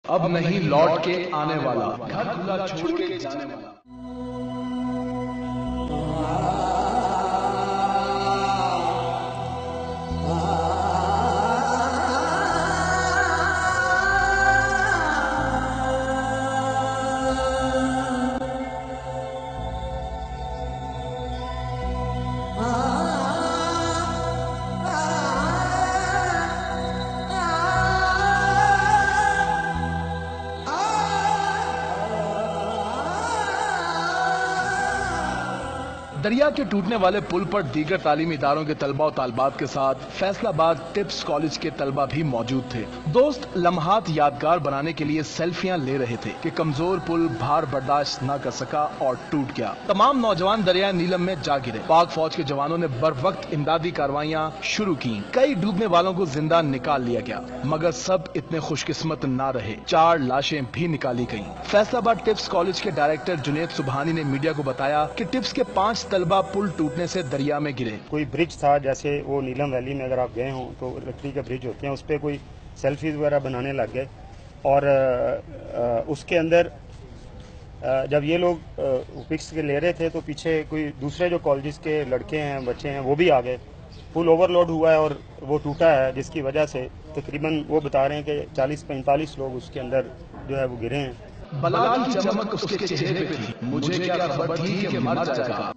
अब नहीं लौट के आने वाला, घर खुला छोड़ के जाने वाला। दरिया के टूटने वाले पुल पर दीगर तालीमी इदारों के तलबा और तालबात के साथ फैसलाबाद टिप्स कॉलेज के तलबा भी मौजूद थे। दोस्त लम्हात यादगार बनाने के लिए सेल्फियां ले रहे थे कि कमजोर पुल भार बर्दाश्त न कर सका और टूट गया। तमाम नौजवान दरिया नीलम में जा गिरे। पाक फौज के जवानों ने बर वक्त इमदादी कार्रवाइयां शुरू की। कई डूबने वालों को जिंदा निकाल लिया गया, मगर सब इतने खुशकिस्मत न रहे। 4 लाशें भी निकाली गयी। फैसलाबाद टिप्स कॉलेज के डायरेक्टर जुनेद सुबहानी ने मीडिया को बताया कि टिप्स के 5 तलबा पुल टूटने से दरिया में गिरे। कोई ब्रिज था, जैसे वो नीलम वैली में अगर आप गए हों तो लकड़ी के ब्रिज होते हैं, उस पर कोई सेल्फीज वगैरह बनाने लग गए और उसके अंदर जब ये लोग पिक्स के ले रहे थे तो पीछे कोई दूसरे जो कॉलेज के लड़के हैं, बच्चे हैं, वो भी आ गए। पुल ओवरलोड हुआ है और वो टूटा है, जिसकी वजह से तकरीबन वो बता रहे हैं कि 40-45 लोग उसके अंदर जो है वो गिरे हैं। बला की चमक उसके चेहरे पे थी, मुझे क्या खबर थी कि मर जाएगा।